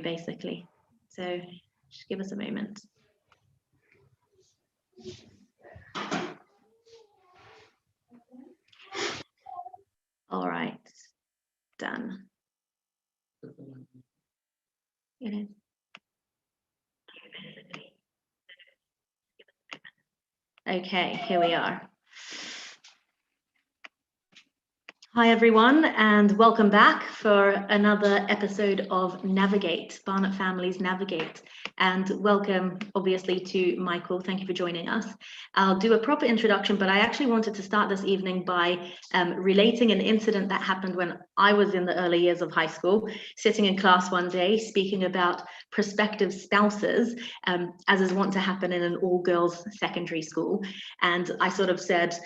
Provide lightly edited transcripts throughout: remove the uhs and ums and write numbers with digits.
you, basically. So just give us a moment. All right, done. It is. Okay, here we are. Hi everyone, and welcome back for another episode of Navigate, Barnett Families Navigate. And welcome, obviously, to Michael. Thank you for joining us. I'll do a proper introduction, but I actually wanted to start this evening by relating an incident that happened when I was in the early years of high school, sitting in class one day, speaking about prospective spouses, as is wont to happen in an all-girls secondary school. And I sort of said,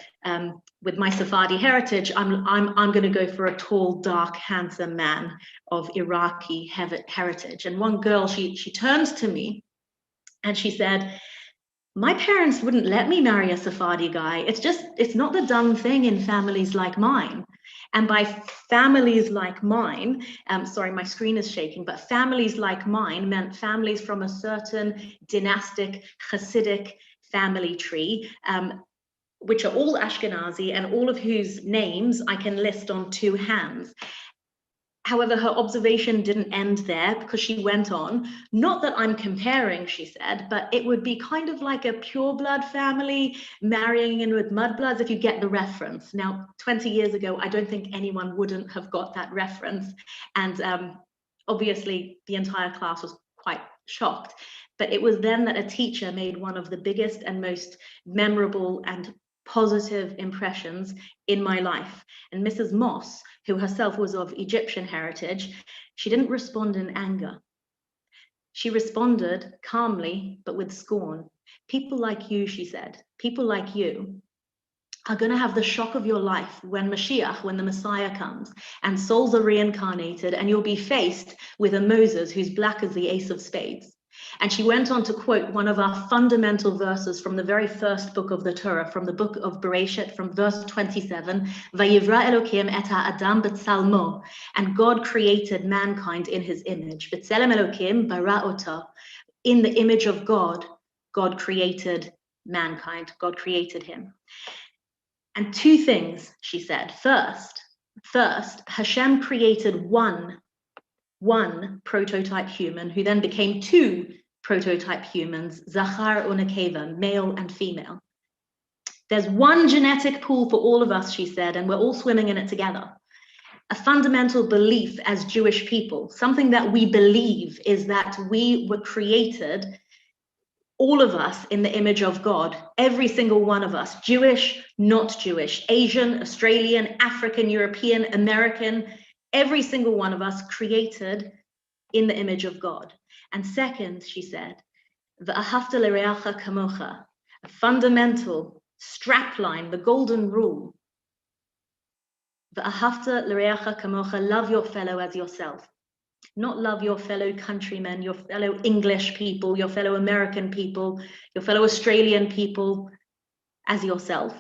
with my Sephardi heritage, I'm going to go for a tall, dark, handsome man of Iraqi heritage. And one girl, she turned to me and she said, my parents wouldn't let me marry a Sephardi guy. It's not the done thing in families like mine. And by families like mine, sorry, my screen is shaking, but families like mine meant families from a certain dynastic Hasidic family tree, which are all Ashkenazi and all of whose names I can list on two hands. However, her observation didn't end there because she went on, not that I'm comparing, she said, but it would be kind of like a pureblood family marrying in with mudbloods, if you get the reference. Now, 20 years ago, I don't think anyone wouldn't have got that reference. And obviously, the entire class was quite shocked. But it was then that a teacher made one of the biggest and most memorable and positive impressions in my life. And Mrs. Moss, who herself was of Egyptian heritage, she didn't respond in anger. She responded calmly, but with scorn. People like you, she said, people like you are going to have the shock of your life when Mashiach, when the Messiah comes, and souls are reincarnated, and you'll be faced with a Moses who's black as the ace of spades. And she went on to quote one of our fundamental verses from the very first book of the Torah, from the book of Bereshit, from verse 27, Vayivra Elokim et ha'adam b'tzalmo, and God created mankind in his image. B'tzelem Elokim bara ota, in the image of God, God created mankind, God created him. And two things, she said. First, Hashem created one prototype human who then became two prototype humans, Zachar Unakeva, male and female. There's one genetic pool for all of us, she said, and we're all swimming in it together. A fundamental belief as Jewish people, something that we believe is that we were created, all of us, in the image of God, every single one of us, Jewish, not Jewish, Asian, Australian, African, European, American, every single one of us created in the image of God. And second, she said, V'ahavta l'reacha kamocha, a fundamental strapline, the golden rule. V'ahavta l'reacha kamocha, love your fellow as yourself. Not love your fellow countrymen, your fellow English people, your fellow American people, your fellow Australian people as yourself.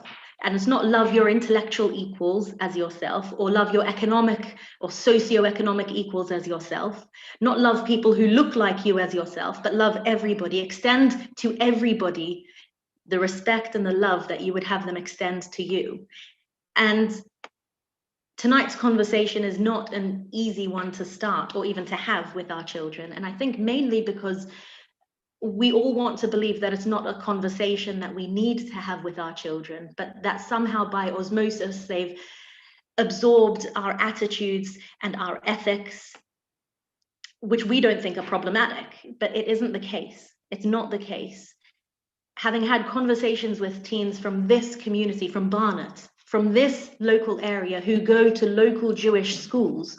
And it's not love your intellectual equals as yourself, or love your economic or socioeconomic equals as yourself. Not love people who look like you as yourself, but love everybody. Extend to everybody the respect and the love that you would have them extend to you. And tonight's conversation is not an easy one to start or even to have with our children. And I think mainly because we all want to believe that it's not a conversation that we need to have with our children, but that somehow by osmosis, they've absorbed our attitudes and our ethics, which we don't think are problematic, but it isn't the case. It's not the case. Having had conversations with teens from this community, from Barnet, from this local area who go to local Jewish schools,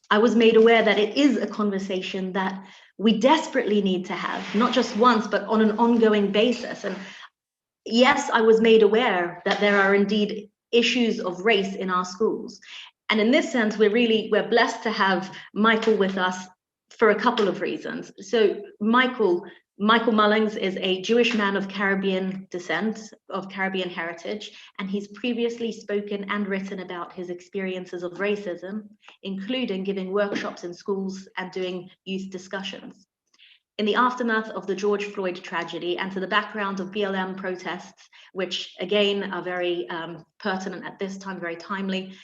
I was made aware that it is a conversation that we desperately need to have, not just once, but on an ongoing basis. And yes, I was made aware that there are indeed issues of race in our schools. And in this sense, we're blessed to have Michael with us for a couple of reasons. So Michael, Michael Mullings is a Jewish man of Caribbean descent, of Caribbean heritage, and he's previously spoken and written about his experiences of racism, including giving workshops in schools and doing youth discussions. In the aftermath of the George Floyd tragedy and to the background of BLM protests, which again are very pertinent at this time, very timely,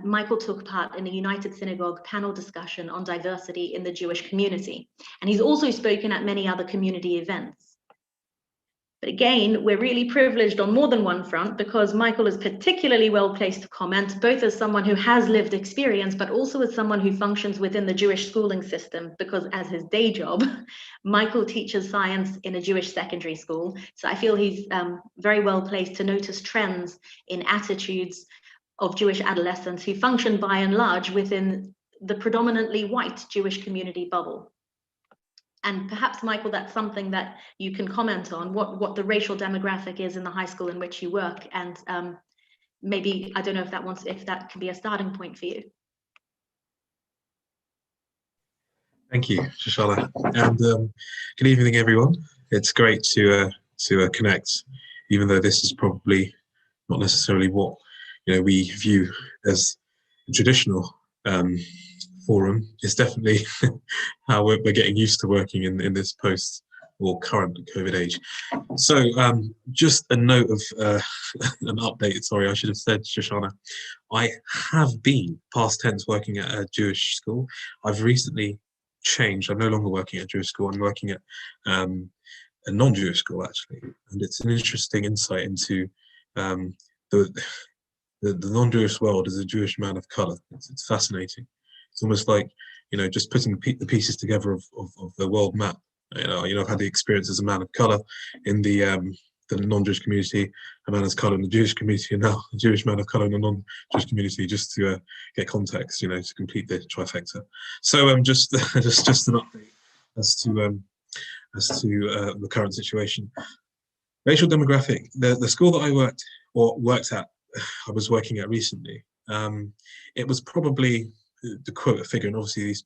Michael took part in a United Synagogue panel discussion on diversity in the Jewish community. And he's also spoken at many other community events. But again, we're really privileged on more than one front because Michael is particularly well placed to comment, both as someone who has lived experience, but also as someone who functions within the Jewish schooling system, because as his day job, Michael teaches science in a Jewish secondary school. So I feel he's very well placed to notice trends in attitudes of Jewish adolescents who function by and large within the predominantly white Jewish community bubble. And perhaps, Michael, that's something that you can comment on, what the racial demographic is in the high school in which you work. And maybe, I don't know if that can be a starting point for you. Thank you, Shoshana. And good evening, everyone. It's great to connect, even though this is probably not necessarily what we view as a traditional forum. It's definitely how we're getting used to working in this post or current COVID age. So just a note of an update, sorry, I should have said, Shoshana. I have been past tense working at a Jewish school. I've recently changed. I'm no longer working at a Jewish school. I'm working at a non-Jewish school, actually. And it's an interesting insight into the non-Jewish world as a Jewish man of color. It's fascinating. It's almost like, just putting the pieces together of the world map. I've had the experience as a man of color in the non-Jewish community, a man of color in the Jewish community, and now a Jewish man of color in the non-Jewish community, just to get context, to complete the trifecta. So just an update as to the current situation. Racial demographic. The school that I worked at, I was working at recently. It was probably, to quote a figure, and obviously these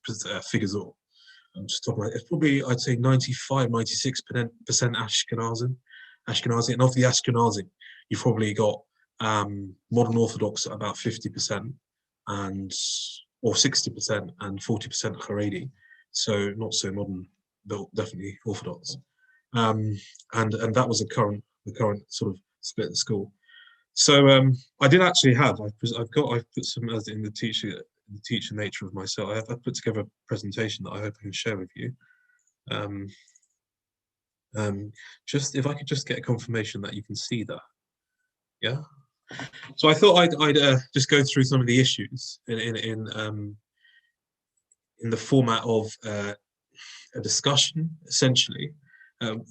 figures are, I'm just talking about, it's probably, I'd say 95, 96% Ashkenazi. And of the Ashkenazi, you've probably got modern Orthodox at about 50% or 60% and 40% Haredi. So not so modern, but definitely Orthodox. And that was the current sort of split of the school. So I did actually have, I've put some, as in the teacher nature of myself, I've put together a presentation that I hope I can share with you. Just if I could just get a confirmation that you can see that. Yeah. So I thought I'd just go through some of the issues in the format of a discussion, essentially,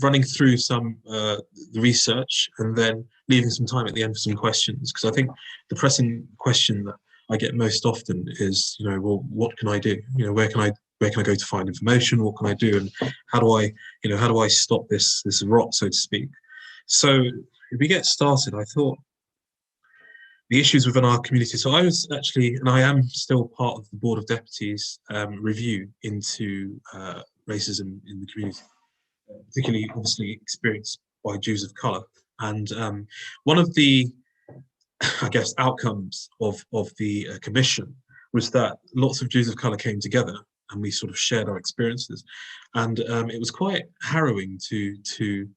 running through some the research and then leaving some time at the end for some questions, because I think the pressing question that I get most often is, well, what can I do? Where can I go to find information? What can I do? And how do I stop this rot, so to speak? So if we get started, I thought the issues within our community. So I was actually, and I am still part of the Board of Deputies review into racism in the community, particularly obviously experienced by Jews of colour. And one of the, I guess, outcomes of the commission was that lots of Jews of colour came together and we sort of shared our experiences. And it was quite harrowing to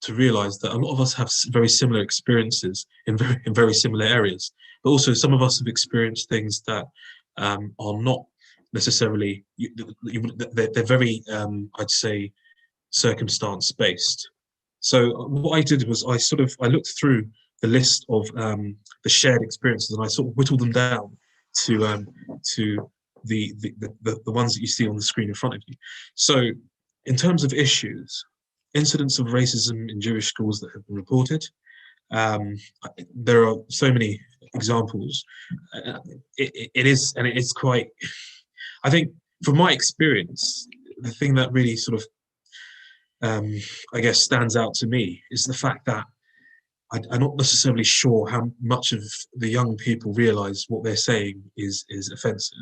realise that a lot of us have very similar experiences in very similar areas, but also some of us have experienced things that are not necessarily, they're very, I'd say, circumstance based. So what I did was I looked through the list of the shared experiences and I sort of whittled them down to the ones that you see on the screen in front of you. So in terms of issues, incidents of racism in Jewish schools that have been reported, there are so many examples. It is quite, I think from my experience, the thing that really sort of I guess stands out to me is the fact that I'm not necessarily sure how much of the young people realise what they're saying is offensive.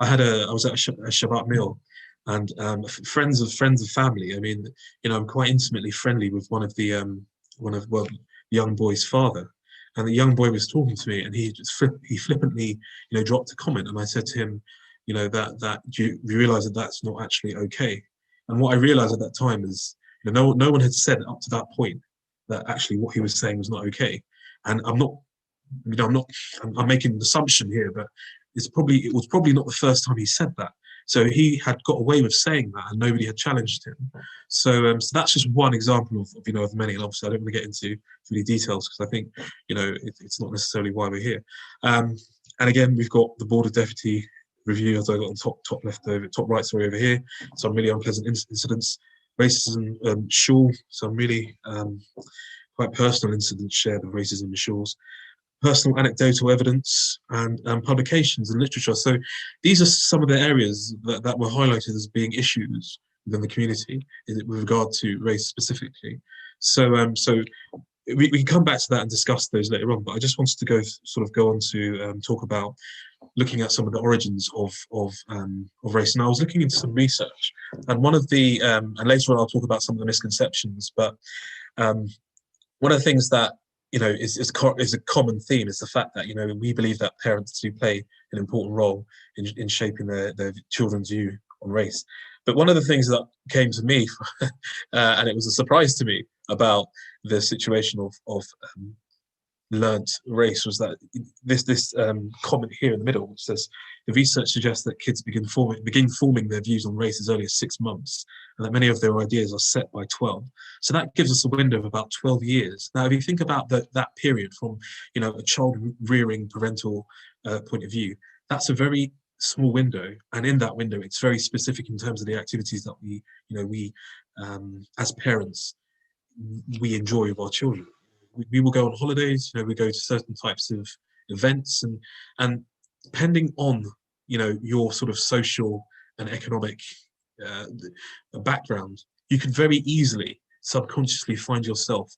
I was at a Shabbat meal and friends of family. I mean, I'm quite intimately friendly with one of the young boy's father, and the young boy was talking to me, and he flippantly, dropped a comment, and I said to him, that you realize that that's not actually okay. And what I realized at that time is, no one had said up to that point that actually what he was saying was not okay. And I'm making an assumption here, but it was probably not the first time he said that. So he had got away with saying that, and nobody had challenged him. So that's just one example of many. And obviously, I don't want to get into really details because I think it's not necessarily why we're here. And again, we've got the Board of Deputy Review, as I got on top right over here. Some really unpleasant incidents, racism, Shaw. Some really quite personal incidents shared of racism in Shaw's. Personal anecdotal evidence, and publications and literature. So these are some of the areas that were highlighted as being issues within the community with regard to race specifically. So we can come back to that and discuss those later on, but I just wanted to go on to talk about looking at some of the origins of race. And I was looking into some research, and one of the and later on I'll talk about some of the misconceptions, but one of the things that is a common theme is the fact that we believe that parents do play an important role in shaping their children's view on race. But one of the things that came to me, and it was a surprise to me about the situation of learnt race, was that this comment here in the middle, which says the research suggests that kids begin forming their views on race as early as 6 months, and that many of their ideas are set by 12. So that gives us a window of about 12 years. Now, if you think about that period from a child rearing parental point of view, that's a very small window, and in that window, it's very specific in terms of the activities that we as parents we enjoy with our children. We will go on holidays, we go to certain types of events, and depending on your sort of social and economic background, you could very easily subconsciously find yourself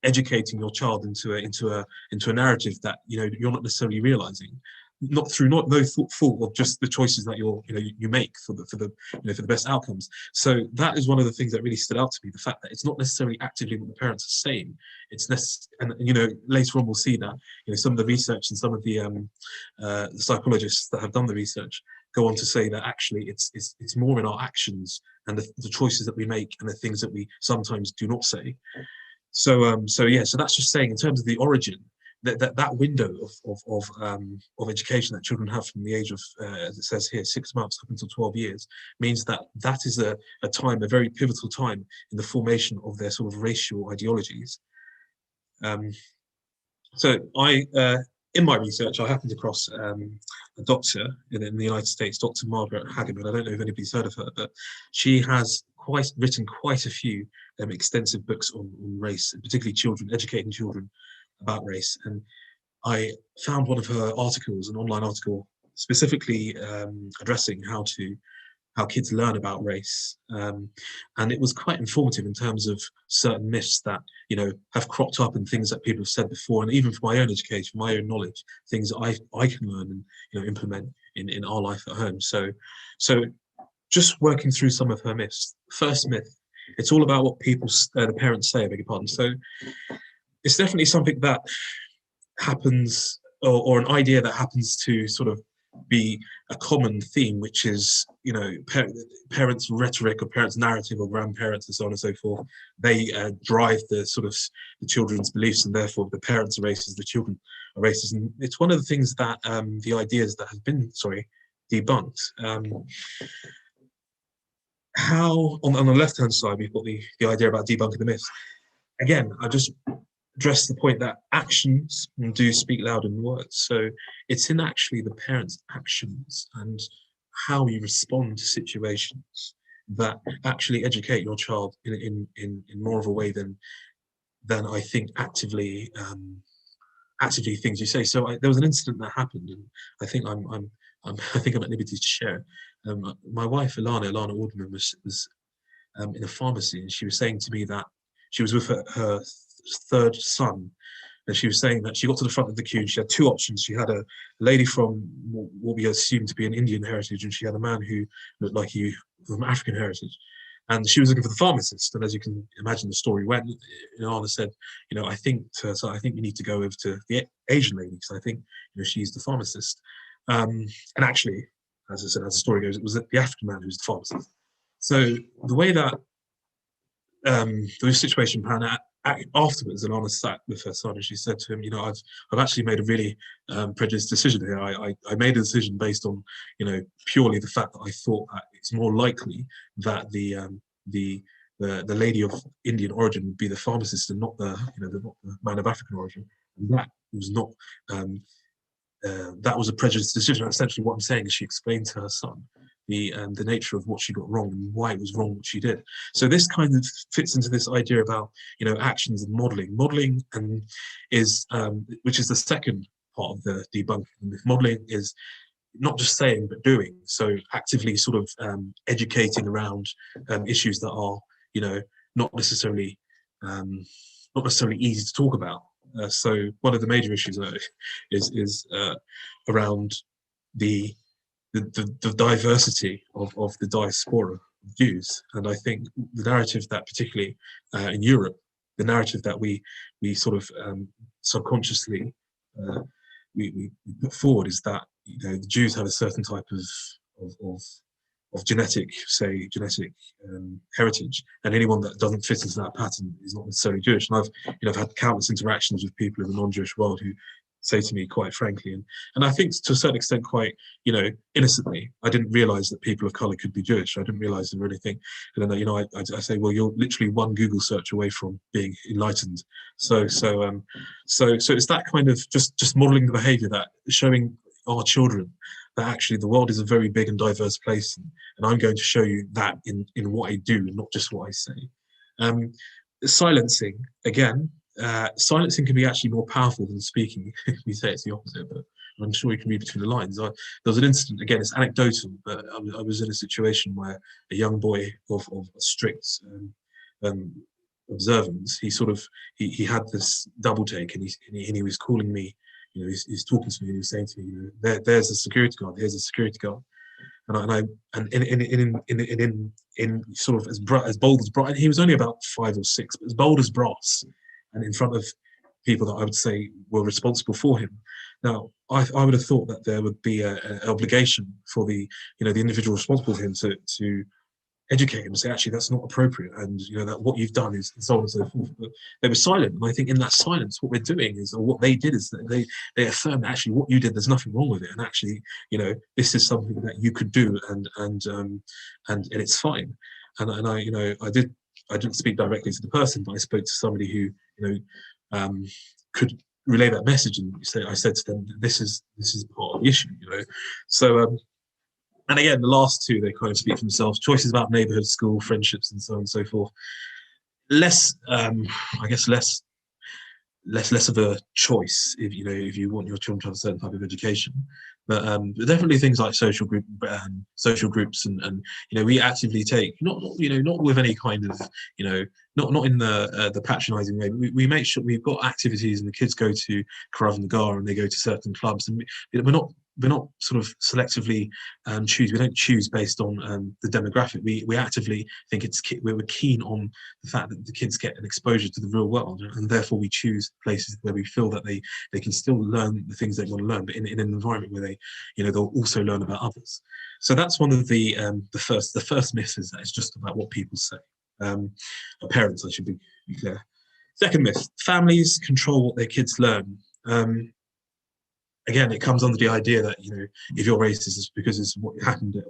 educating your child into a narrative that you're not necessarily realizing, not through no fault of just the choices that you make for the best outcomes. So that is one of the things that really stood out to me, the fact that it's not necessarily actively what the parents are saying. And later on we'll see that some of the research and some of the psychologists that have done the research go on to say that actually it's more in our actions and the choices that we make and the things that we sometimes do not say. So that's just saying in terms of the origin, that window of education that children have from the age of, as it says here, 6 months up until 12 years, means that is a very pivotal time in the formation of their sort of racial ideologies. So in my research, I happened across a doctor in the United States, Dr. Margaret Hageman. I don't know if anybody's heard of her, but she has written quite a few extensive books on race, and particularly educating children about race. And I found one of her articles, an online article, specifically addressing how kids learn about race. And it was quite informative in terms of certain myths that, have cropped up and things that people have said before. And even for my own education, my own knowledge, things that I can learn and, implement in our life at home. So just working through some of her myths. First myth, it's all about what the parents say, I beg your pardon. So it's definitely something that happens, or an idea that happens to sort of be a common theme, which is, parents' rhetoric or parents' narrative or grandparents and so on and so forth. They drive the children's beliefs, and therefore the parents are racist, the children are racist. And it's one of the things that the ideas that have been, debunked. How on the left-hand side, we've got the idea about debunking the myths. Again, I just address the point that actions do speak louder than words. So it's in actually the parents' actions and how you respond to situations that actually educate your child in more of a way than I think actively things you say. So there was an incident that happened, and I think I'm at liberty to share. My wife Alana Alderman was in a pharmacy, and she was saying to me that she was with her third son, And she was saying that she got to the front of the queue and she had two options. She had a lady from what we assumed to be an Indian heritage, and she had a man who looked like he was from African heritage. And she was looking for the pharmacist. And as you can imagine, the story went, Anna said, I think you need to go over to the Asian lady, because I think, she's the pharmacist. And actually, as I said, as the story goes, it was the African man who was the pharmacist. So the way that the situation panned out afterwards, and Anna sat with her son and she said to him, I've actually made a really prejudiced decision here. I made a decision based on, purely the fact that I thought that it's more likely that the lady of Indian origin would be the pharmacist and not the man of African origin. And that was not that was a prejudiced decision. Essentially, what I'm saying is she explained to her son the nature of what she got wrong and why it was wrong what she did. So this kind of fits into this idea about actions and modelling. Modelling is which is the second part of the debunking. Modelling is not just saying but doing. So actively sort of educating around issues that are not necessarily easy to talk about. So one of the major issues is around the diversity of the diaspora of Jews. And I think the narrative that particularly in Europe, the narrative that we sort of subconsciously we put forward is that the Jews have a certain type of genetic heritage, and anyone that doesn't fit into that pattern is not necessarily Jewish. And I've had countless interactions with people in the non-Jewish world who say to me quite frankly, and I think to a certain extent quite innocently, I didn't realize that people of color could be Jewish. I didn't realize there were anything. And then I say, well, you're literally one Google search away from being enlightened. So it's that kind of just modeling the behavior, that showing our children that actually the world is a very big and diverse place, and I'm going to show you that in what I do and not just what I say. Silencing, again, silencing can be actually more powerful than speaking. We say it's the opposite, but I'm sure you can read between the lines. There was an incident, again, it's anecdotal, but I was in a situation where a young boy of strict observance, he had this double take, and he was calling me. He's talking to me and he was saying to me, there's a security guard, here's a security guard. And in sort of as bold as brass, he was only about 5 or 6, but as bold as brass, and in front of people that I would say were responsible for him. Now, I would have thought that there would be an obligation for the individual responsible for him to educate him and say, actually, that's not appropriate, and that what you've done is so on and so forth. But they were silent, and I think in that silence, what we're doing is, or what they did is that they affirm that actually what you did, there's nothing wrong with it, and actually, this is something that you could do, and it's fine. And I didn't speak directly to the person, but I spoke to somebody who could relay that message, and I said to them, this is part of the issue, So. And again, the last two, they kind of speak for themselves. Choices about neighborhood, school, friendships, and so on and so forth. Less of a choice if you want your children to have a certain type of education. But definitely things like social groups, and we actively take not with any kind of not in the patronising way. But we make sure we've got activities, and the kids go to Krav Maga and they go to certain clubs, and we're not sort of selectively choose. We don't choose based on the demographic. We actively think we're keen on the fact that the kids get an exposure to the real world, and therefore we choose places where we feel that they can still learn the things they want to learn, but in an environment where they'll also learn about others. So that's one of the first myth, is that it's just about what people say. Parents, I should be clear. Second myth: families control what their kids learn. Again, it comes under the idea that if you're racist, it's because it's what happened at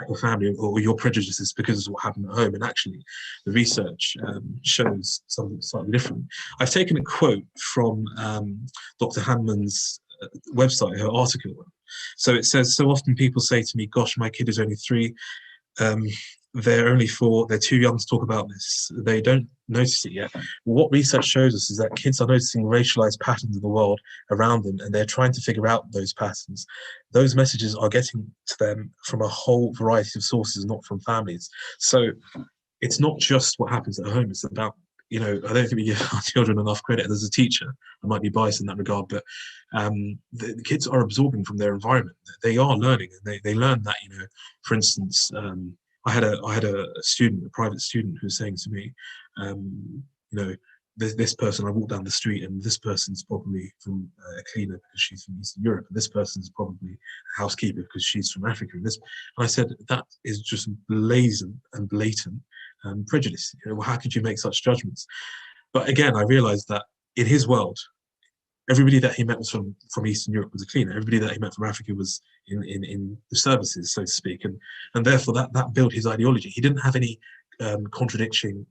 your family, or your prejudice is because it's what happened at home. And actually, the research shows something slightly different. I've taken a quote from Dr. Hanman's website, her article. So it says, "So often people say to me, 'Gosh, my kid is only 3. They're only 4, they're too young to talk about this. They don't notice it yet.' What research shows us is that kids are noticing racialized patterns of the world around them, and they're trying to figure out those patterns. Those messages are getting to them from a whole variety of sources, not from families. So it's not just what happens at home, it's about I don't think we give our children enough credit. As a teacher, I might be biased in that regard, but the kids are absorbing from their environment. They are learning, and they learn that, for instance, I had a student, a private student, who was saying to me, you know, this person, I walk down the street and this person's probably from a cleaner because she's from Eastern Europe, and this person's probably a housekeeper because she's from Africa. And I said, that is just blazing and blatant prejudice. Well, how could you make such judgments? But again, I realized that in his world, everybody that he met was from Eastern Europe was a cleaner. Everybody that he met from Africa was in the services, so to speak, and therefore that built his ideology. He didn't have any contradicting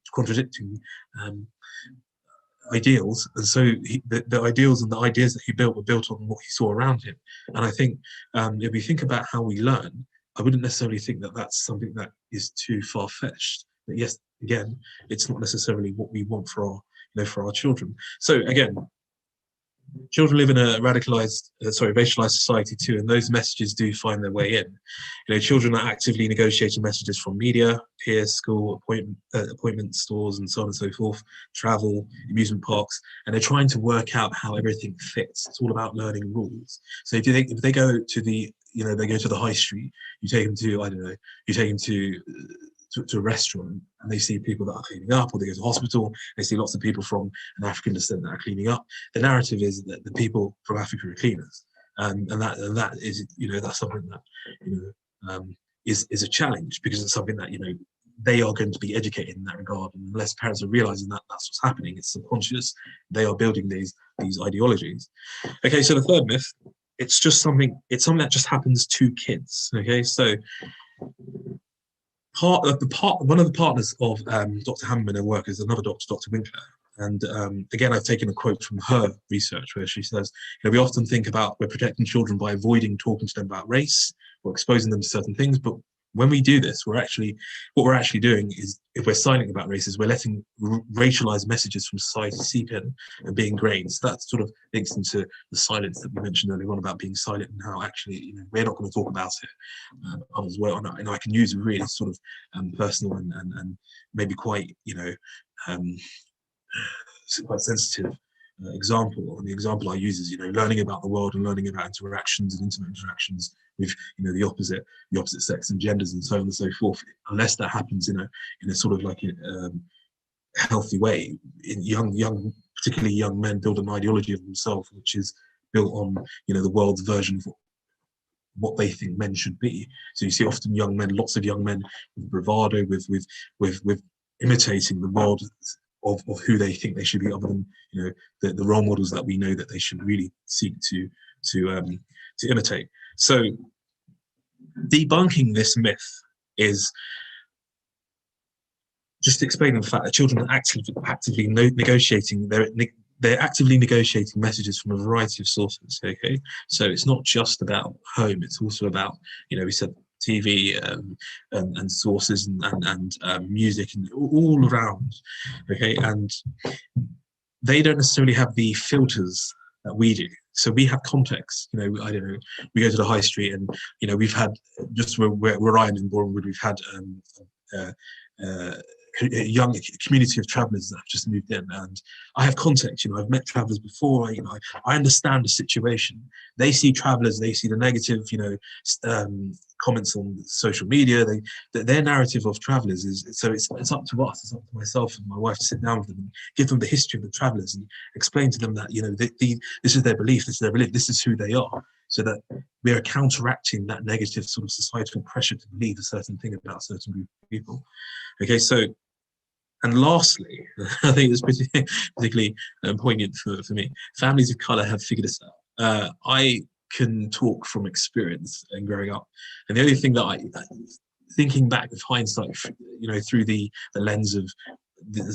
ideals, and so the ideals and the ideas that he built were built on what he saw around him. And I think if we think about how we learn, I wouldn't necessarily think that that's something that is too far-fetched. But yes, again, it's not necessarily what we want for our children. So again, children live in a racialized society too, and those messages do find their way in. Children are actively negotiating messages from media, peers, school, appointment stores, and so on and so forth, travel, amusement parks, and they're trying to work out how everything fits. It's all about learning rules. So if they go to the high street, you take them to, I don't know, you take them to a restaurant, and they see people that are cleaning up, or they go to hospital, they see lots of people from an African descent that are cleaning up. The narrative is that the people from Africa are cleaners, and that is, that's something that is a challenge, because it's something that they are going to be educated in that regard, and unless parents are realizing that that's what's happening, it's subconscious, they are building these ideologies. Okay, so the third myth, it's something that just happens to kids. Okay, so one of the partners of Dr. Hammerman and work is another doctor, Dr. Winkler. And again, I've taken a quote from her research where she says, we often think about we're protecting children by avoiding talking to them about race or exposing them to certain things. But when we do this, what we're actually doing is, if we're silent about race, is we're letting racialized messages from society seep in and be ingrained. So that sort of links into the silence that we mentioned earlier on about being silent, and how actually, we're not going to talk about it. Others will, and I can use a really sort of personal and maybe quite, quite sensitive example. And the example I use is, learning about the world and learning about interactions and intimate interactions with, the opposite sex and genders and so on and so forth. Unless that happens in a sort of like a healthy way, in particularly young men build an ideology of themselves which is built on, the world's version of what they think men should be. So you see often lots of young men with bravado, with imitating the world of who they think they should be, other than the role models that we know that they should really seek to imitate. So debunking this myth is just explaining the fact that children are actively negotiating. They're actively negotiating messages from a variety of sources. Okay, so it's not just about home; it's also about, we said, TV and sources and music and all around. Okay, and they don't necessarily have the filters that we do. So we have context. I don't know. We go to the high street, and we've had, just where I am in Bournemouth, we've had a young community of travellers that have just moved in, and I have context. I've met travellers before. I understand the situation. They see travellers, they see the negative, comments on social media. Their narrative of travellers is, so it's up to us, it's up to myself and my wife to sit down with them and give them the history of the travellers and explain to them that this is their belief, this is who they are, so that we are counteracting that negative sort of societal pressure to believe a certain thing about a certain group of people. Okay, so, and lastly, I think it's particularly poignant for me, families of colour have figured this out. I can talk from experience and growing up, and the only thing that thinking back with hindsight, through the lens of the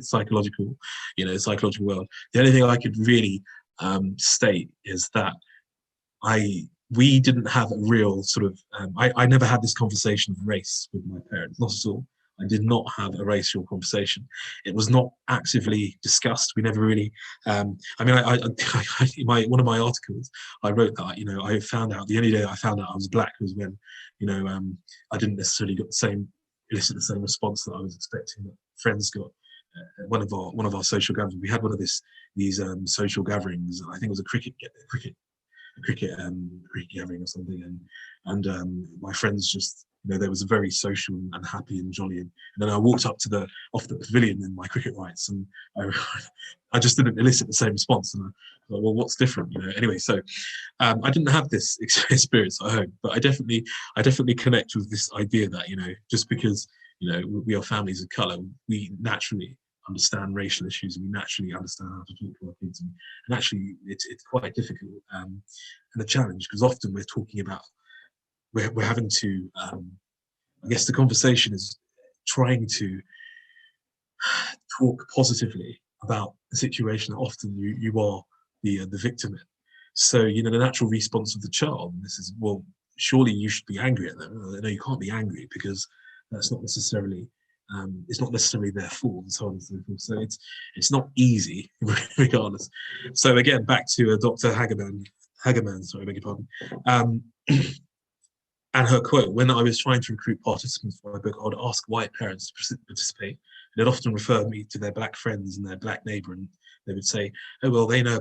psychological world, the only thing I could really state is that we didn't have a real sort of, I never had this conversation of race with my parents, not at all. I did not have a racial conversation. It was not actively discussed. We never really, one of my articles, I wrote that, I found out, the only day I found out I was black was when, I didn't necessarily elicit the same response that I was expecting that friends got. one of our social gatherings. We had one of these social gatherings. I think it was a cricket gathering or something, and my friends just, there was a very social and happy and jolly, and then I walked up to off the pavilion in my cricket rights, and I just didn't elicit the same response, and I thought, well, what's different, anyway. So I didn't have this experience at home, but I definitely connect with this idea that, just because we are families of colour, we naturally understand racial issues, and we naturally understand how to talk to our kids, and actually it's quite difficult and a challenge, because often we're having to I guess the conversation is trying to talk positively about a situation that often you are the victim in. So the natural response of the child, and this is, well, surely you should be angry at them. No, you can't be angry, because that's not necessarily it's not necessarily their fault, and so on and so forth. So it's not easy regardless. So again, back to Dr. Hagerman, sorry, I beg your pardon. And her quote: when I was trying to recruit participants for my book, I would ask white parents to participate. They'd often refer me to their black friends and their black neighbour, and they would say, oh, well, they know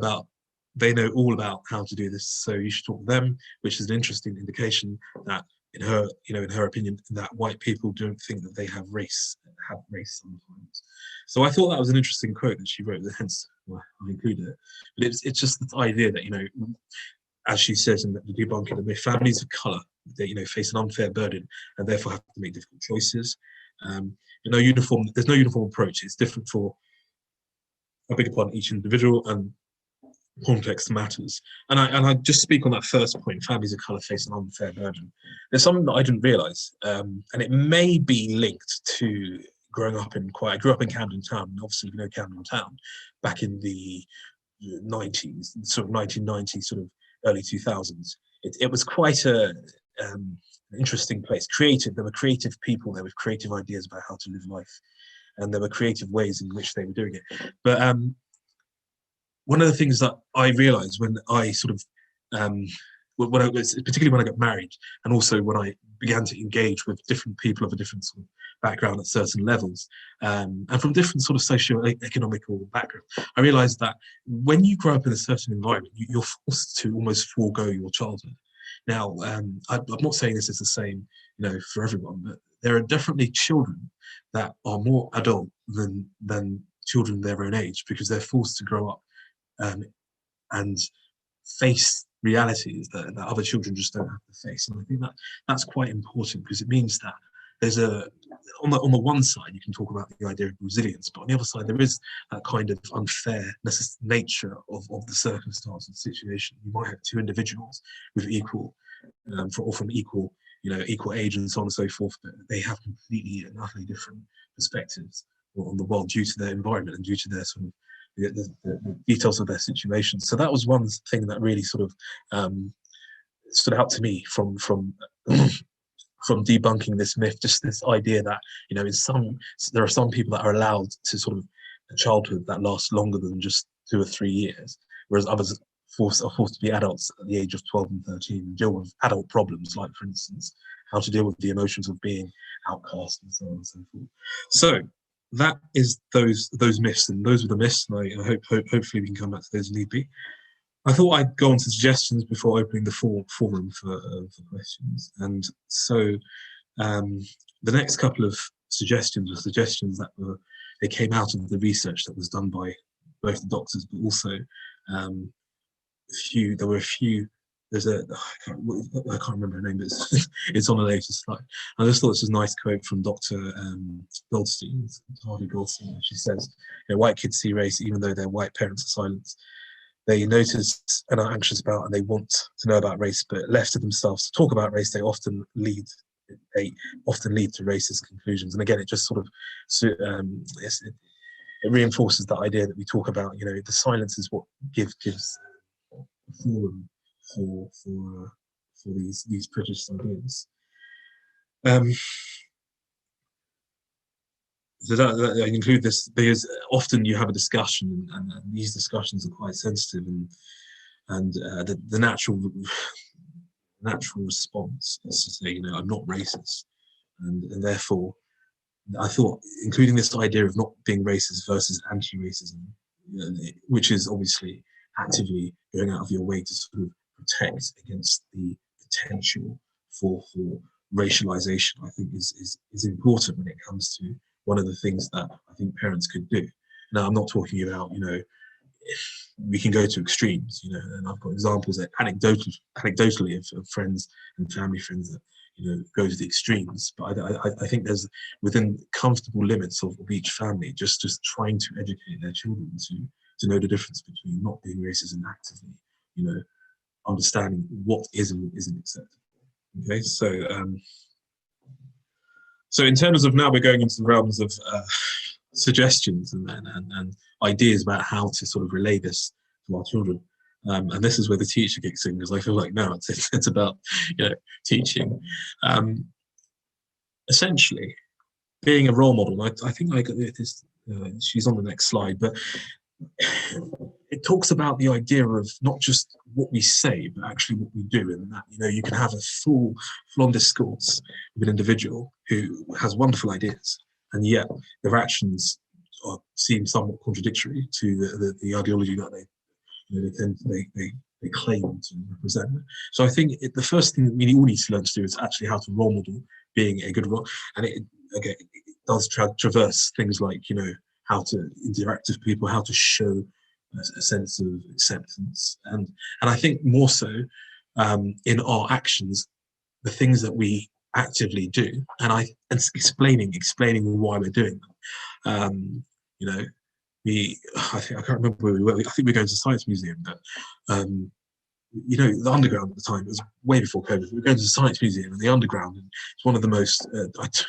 all about how to do this, so you should talk to them, which is an interesting indication that in her opinion, that white people don't think that they have race sometimes. So I thought that was an interesting quote that she wrote, hence why I included it. But it's just the idea that, as she says in the debunking of the myth, families of colour, they face an unfair burden and therefore have to make difficult choices. There's no uniform approach. It's different for, I beg your pardon, each individual, and context matters. And I just speak on that first point: families of colour face an unfair burden. There's something that I didn't realise, and it may be linked to growing up I grew up in Camden Town, and obviously Camden Town back in the 90s, sort of 1990s, sort of early 2000s. It was quite an interesting place. There were creative people there with creative ideas about how to live life, and there were creative ways in which they were doing it. But one of the things that I realised when I sort of, particularly when I got married, and also when I began to engage with different people of a different sort of background at certain levels, and from different sort of socio-economical background, I realised that when you grow up in a certain environment, you're forced to almost forego your childhood. Now, I'm not saying this is the same, for everyone, but there are definitely children that are more adult than children their own age, because they're forced to grow up and face realities that other children just don't have to face. And I think that's quite important, because it means that there's on the one side you can talk about the idea of resilience, but on the other side there is that kind of unfair nature of the circumstance and situation. You might have two individuals with equal from equal age and so on and so forth, but they have completely and utterly different perspectives on the world due to their environment and due to their sort of the details of their situation. So that was one thing that really sort of stood out to me from debunking this myth, just this idea that there are some people that are allowed to sort of a childhood that lasts longer than just 2 or 3 years, whereas others are forced to be adults at the age of 12 and 13 and deal with adult problems, like, for instance, how to deal with the emotions of being outcast and so on and so forth. So that is those myths, and those were the myths, and I hopefully we can come back to those if need be. I thought I'd go on to suggestions before opening the forum for questions. And so the next couple of suggestions were suggestions that they came out of the research that was done by both the doctors, but also there's I can't remember her name, but it's on the latest slide. I just thought this was a nice quote from Dr. Goldstein, Harvey Goldstein. She says, white kids see race even though their white parents are silent. They notice and are anxious about, and they want to know about race, but left to themselves to talk about race, they often lead to racist conclusions. And again, it just sort of it reinforces the idea that we talk about. The silence is what gives a forum for these prejudiced ideas. So that I include this because often you have a discussion, and these discussions are quite sensitive, and the natural response is to say, I'm not racist, and therefore I thought including this idea of not being racist versus anti-racism, which is obviously actively going out of your way to sort of protect against the potential for racialization, I think is important when it comes to one of the things that I think parents could do. Now, I'm not talking about, we can go to extremes, and I've got examples anecdotally of friends and family friends that, go to the extremes. But I think there's within comfortable limits of each family, just trying to educate their children to know the difference between not being racist and actively, understanding what is and isn't acceptable. Okay, so in terms of now we're going into the realms of suggestions and ideas about how to sort of relay this to our children. And this is where the teacher kicks in, because I feel like now it's about teaching. Essentially, being a role model. I think I got this. She's on the next slide, but it talks about the idea of not just what we say, but actually what we do. And that you can have a full-on discourse with an individual who has wonderful ideas, and yet their actions seem somewhat contradictory to the ideology that they claim to represent. So I think the first thing that we all need to learn to do is actually how to role model being a good role, and it does traverse things like how to interact with people, how to show a sense of acceptance, and I think more so in our actions, the things that we actively do, and explaining why we're doing them. I can't remember where we were. I think we were going to Science Museum, but the underground at the time, it was way before COVID. We were going to the Science Museum, and the underground, and it's one of the most,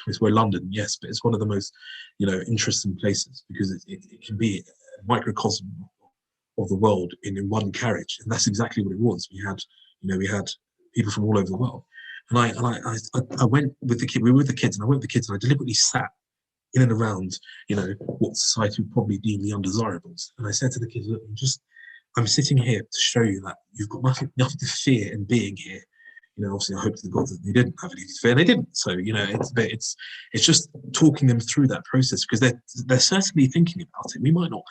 it's where London, yes, but it's one of the most, interesting places, because it can be a microcosm of the world in one carriage, and that's exactly what it was. We had people from all over the world, and I went with the kids. We were with the kids, and I went with the kids, and I deliberately sat in and around, what society would probably deem the undesirables. And I said to the kids, look, I'm sitting here to show you that you've got nothing to fear in being here. Obviously, I hope to God that they didn't have anything to fear. They didn't. So, it's just talking them through that process, because they're certainly thinking about it. We might not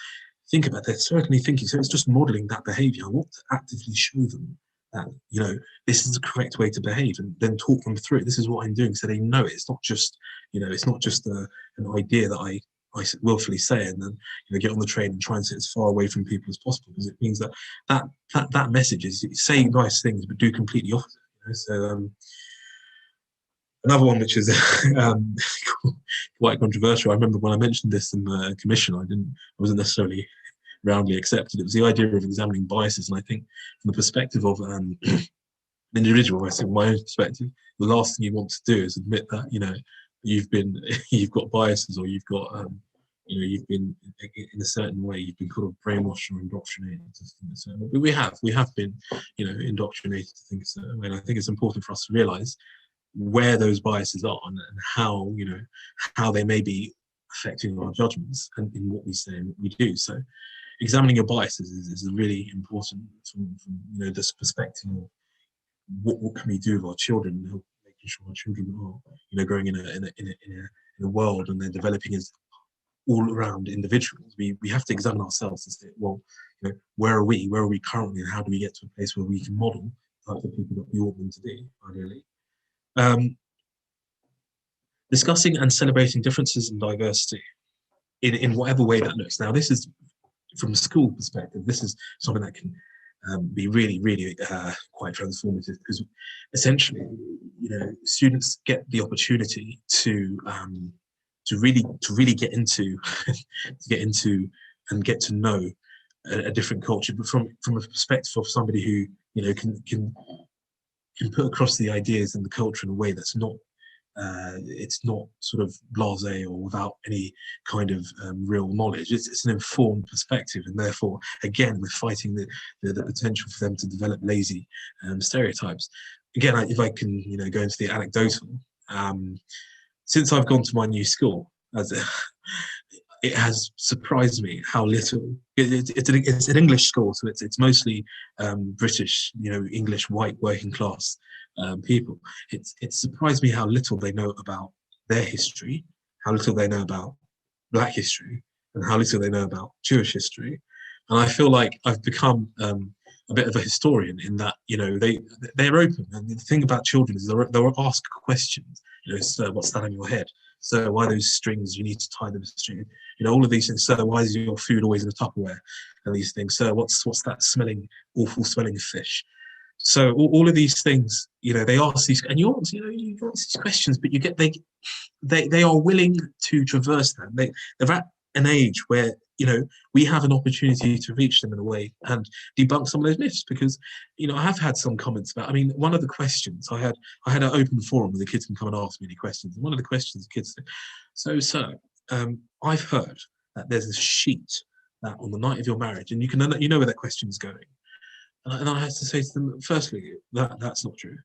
think about it. They're certainly thinking. So it's just modeling that behavior. I want to actively show them that, this is the correct way to behave, and then talk them through it. This is what I'm doing, so they know it. It's not just, it's not just an idea that I willfully say, and then get on the train and try and sit as far away from people as possible, because it means that message is saying nice things but do completely opposite. So another one which is quite controversial. I remember when I mentioned this in the commission, I wasn't necessarily roundly accepted. It was the idea of examining biases, and I think from the perspective of an individual, I think my own perspective, the last thing you want to do is admit that you've got biases, or you've got you've been in a certain way, you've been kind of brainwashed or indoctrinated to think a certain way. But we have been indoctrinated to think a certain way, and I think it's important for us to realise where those biases are, and how they may be affecting our judgments and in what we say and what we do. So examining your biases is really important from this perspective of what can we do with our children, and making sure our children are growing in a world, and they're developing as all around individuals. We have to examine ourselves and say, well, where are we currently, and how do we get to a place where we can model the type of people that we want them to be, ideally. Discussing and celebrating differences and diversity in whatever way that looks. Now, this is from a school perspective. This is something that can be really, really quite transformative, because essentially, students get the opportunity to really get into and get to know a different culture, but from a perspective of somebody who can put across the ideas and the culture in a way that's not it's not sort of blasé or without any kind of real knowledge. It's an informed perspective, and therefore, again, we're fighting the potential for them to develop lazy stereotypes. Again, if I can, go into the anecdotal. Since I've gone to my new school, it has surprised me how little. It's an English school, so it's mostly British, English white working class people. It's surprised me how little they know about their history, how little they know about Black history and how little they know about Jewish history. And I feel like I've become a bit of a historian in that, they're open. And the thing about children is they'll ask questions. So what's that on your head? So why those strings? You need to tie them to string. All of these things. So why is your food always in a Tupperware? And these things. So what's that awful smelling fish? So all of these things, they ask these, and you answer these questions, but you get they are willing to traverse that. They're at an age where we have an opportunity to reach them in a way and debunk some of those myths, because I have had some comments about. I mean, one of the questions I had an open forum where the kids can come and ask me any questions, and one of the questions the kids said, "So, I've heard that there's a sheet that on the night of your marriage, and you know where that question is going." And I had to say to them, firstly, that's not true.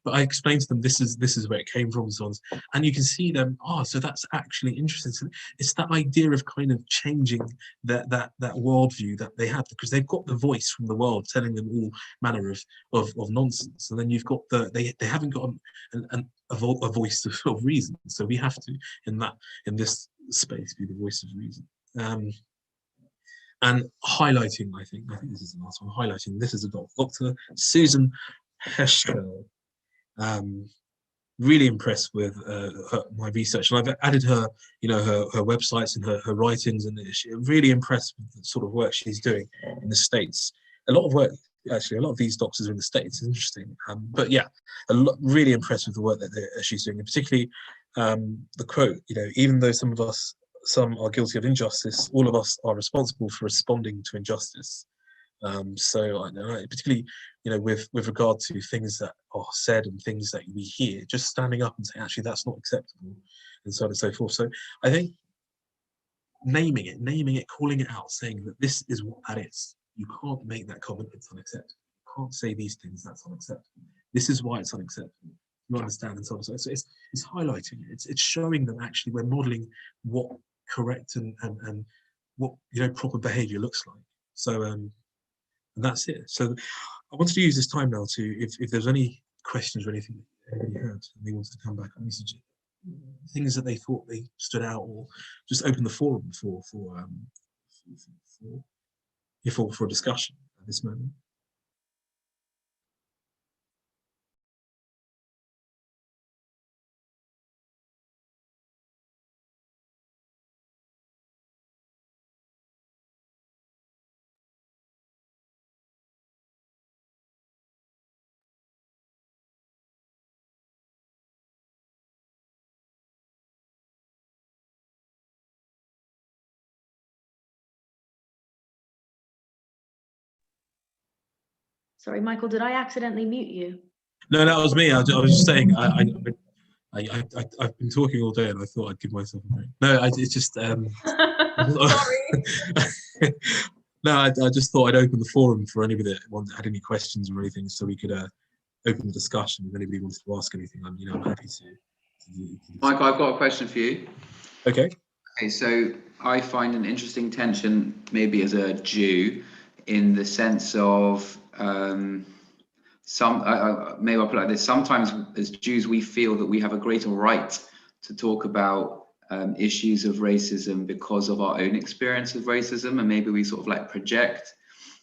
But I explained to them this is where it came from, and so on. And you can see them. So that's actually interesting. So it's that idea of kind of changing that worldview that they have, because they've got the voice from the world telling them all manner of nonsense, and then you've got they haven't got a voice of reason. So we have to in this space be the voice of reason. And highlighting, I think this is the last one, highlighting, this is a Dr. Susan Heschel. Really impressed with my research. And I've added her, her websites and her writings, and really impressed with the sort of work she's doing in the States. A lot of work, actually, a lot of these doctors are in the States. It's interesting. But yeah, really impressed with the work that she's doing, and particularly the quote, even though some are guilty of injustice, all of us are responsible for responding to injustice. So particularly, with regard to things that are said and things that we hear, just standing up and saying, actually, that's not acceptable, and so on and so forth. So I think naming it, calling it out, saying that this is what that is. You can't make that comment, it's unacceptable. You can't say these things, that's unacceptable. This is why it's unacceptable. You understand, and so on. So it's highlighting it. It's showing them actually we're modeling what correct and what proper behavior looks like. So and that's it. So I wanted to use this time now to, if there's any questions or anything anybody had and they wanted to come back and message things that they thought they stood out, or just open the forum for a discussion at this moment. Sorry, Michael, did I accidentally mute you? No, that was me. I was just saying, I've been talking all day, and I thought I'd give myself a break. No, it's just Sorry. No, I just thought I'd open the forum for anybody that had any questions or anything, so we could open the discussion. If anybody wants to ask anything, I'm happy to. Michael, I've got a question for you. Okay. Okay, so I find an interesting tension, maybe as a Jew, in the sense of maybe I'll put it like this. Sometimes as Jews, we feel that we have a greater right to talk about issues of racism because of our own experience of racism, and maybe we sort of project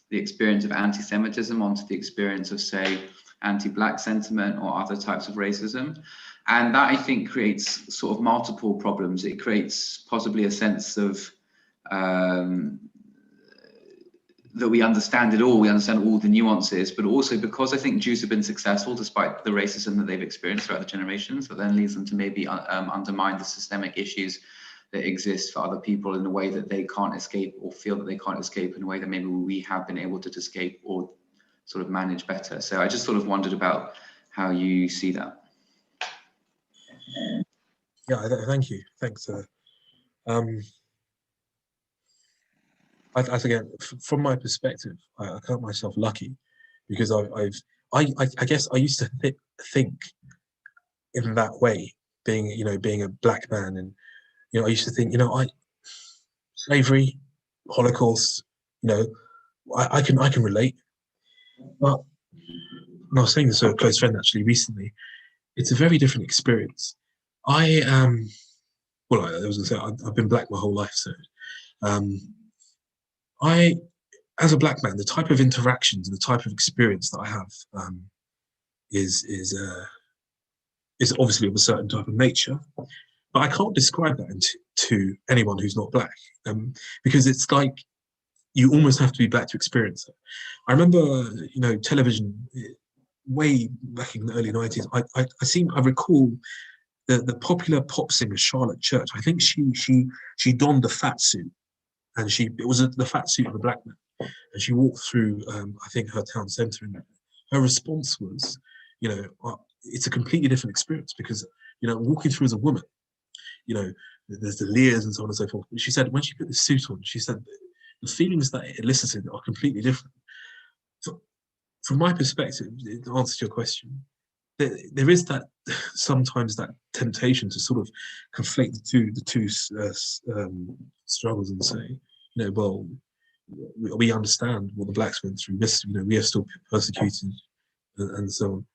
the experience of anti-Semitism onto the experience of, say, anti-Black sentiment or other types of racism. And that, I think, creates sort of multiple problems. It creates possibly a sense of that we understand it all, we understand all the nuances, but also because I think Jews have been successful despite the racism that they've experienced throughout the generations, that then leads them to maybe undermine the systemic issues that exist for other people in a way that they can't escape, or feel that they can't escape in a way that maybe we have been able to escape or sort of manage better. So I just sort of wondered about how you see that. Yeah, thank you. Thanks. Again, from my perspective, I count myself lucky, because I guess I used to think in that way, being a Black man, and I used to think, slavery, Holocaust, I can relate. But I was saying this to a close friend actually recently, it's a very different experience. I well, I was going to say I've been black my whole life, so um, as a black man, the type of interactions and the type of experience that I have is obviously of a certain type of nature, but I can't describe that to anyone who's not black, because it's like you almost have to be black to experience it. I remember, television way back in the early 90s. I recall the popular pop singer Charlotte Church. I think she donned the fat suit, and it was the fat suit of a black man, and she walked through I think her town centre, and her response was, it's a completely different experience because walking through as a woman, there's the leers and so on and so forth. But she said when she put the suit on, she said the feelings that it elicited are completely different. So, from my perspective, to answer your question, there is that sometimes that temptation to sort of conflate the two struggles and say, well, we understand what the blacks went through. Yes, we are still persecuted and so on.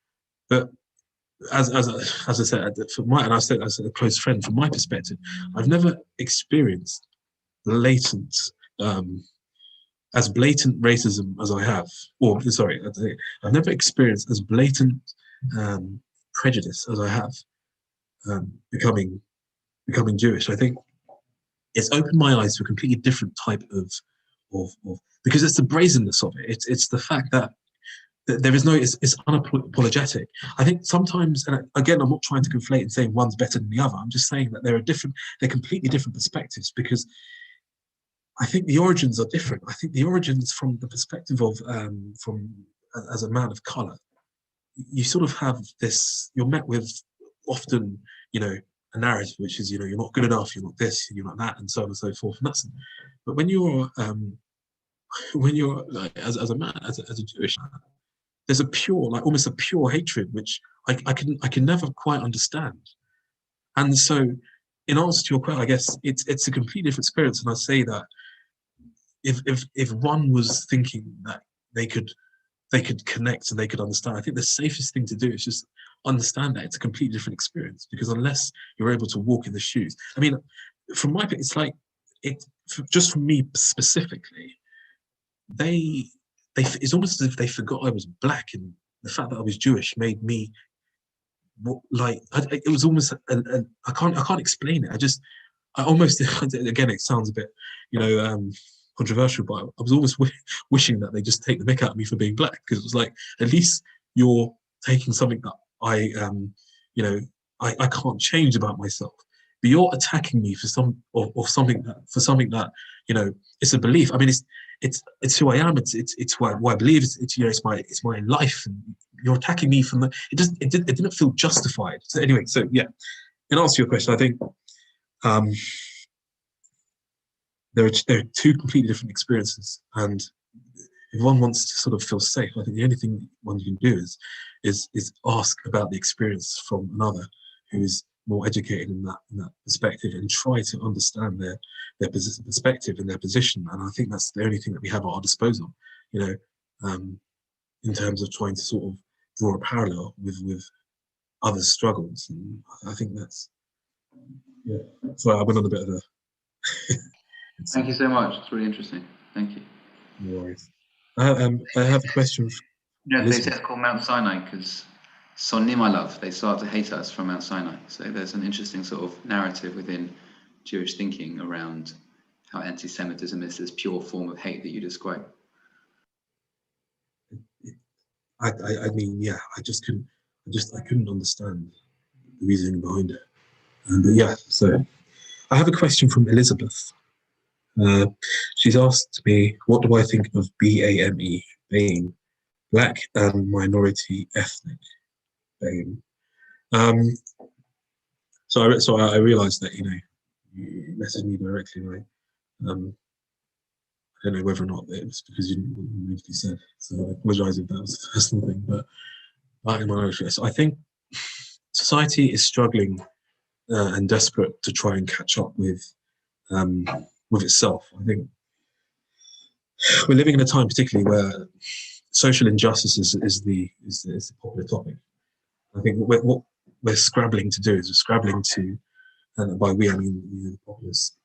But as I said, and I said as a close friend, from my perspective, I've never experienced blatant, as blatant racism as I have, or sorry, I've never experienced as blatant prejudice as I have becoming Jewish. I think it's opened my eyes to a completely different type of because it's the brazenness of it. It's the fact that there is it's unapologetic. I think sometimes, and again, I'm not trying to conflate and saying one's better than the other. I'm just saying that they're completely different perspectives, because I think the origins are different. I think the origins from the perspective of as a man of color, you sort of have this, you're met with often, a narrative, which is, you're not good enough, you're not this, you're not that, and so on and so forth. And but when you're like, as a man, as a Jewish man, there's a pure, like almost a pure hatred, which I can never quite understand. And so, in answer to your question, I guess it's a completely different experience. And I say that if one was thinking that they could connect and they could understand, I think the safest thing to do is just understand that it's a completely different experience, because unless you're able to walk in the shoes, I mean, from my opinion, it's like just for me specifically, it's almost as if they forgot I was black, and the fact that I was Jewish made me it was almost I can't explain it. I almost again, it sounds a bit controversial, but I was always wishing that they just take the mick out of me for being black, because it was like, at least you're taking something that I can't change about myself, but you're attacking me for something that it's a belief. I mean, it's who I am. It's what I believe. It's my life. And you're attacking me from it didn't feel justified. So anyway, so yeah, in answer to your question, I think there are two completely different experiences, and if one wants to sort of feel safe, I think the only thing one can do is ask about the experience from another who is more educated in that perspective, and try to understand their perspective and their position. And I think that's the only thing that we have at our disposal, in terms of trying to sort of draw a parallel with other struggles. And I think that's, yeah. So I went on a bit of a. Thank you so much. It's really interesting. Thank you. No worries. I have a question. They say it's called Mount Sinai because Sonny, my love, they start to hate us from Mount Sinai. So there's an interesting sort of narrative within Jewish thinking around how anti-Semitism is this pure form of hate that you describe. I mean, yeah, I couldn't understand the reasoning behind it. But yeah, so I have a question from Elizabeth. She's asked me, what do I think of BAME, BAME, Black and Minority Ethnic BAME? So I realised that you messaged me directly, right? I don't know whether or not it was because you didn't want to be said, so I apologise if that was the personal thing. But Black and Minority, so I think society is struggling and desperate to try and catch up with itself. I think we're living in a time, particularly where social injustice is the popular topic. I think what we're scrabbling to do is we're scrabbling to and by we I mean the populace,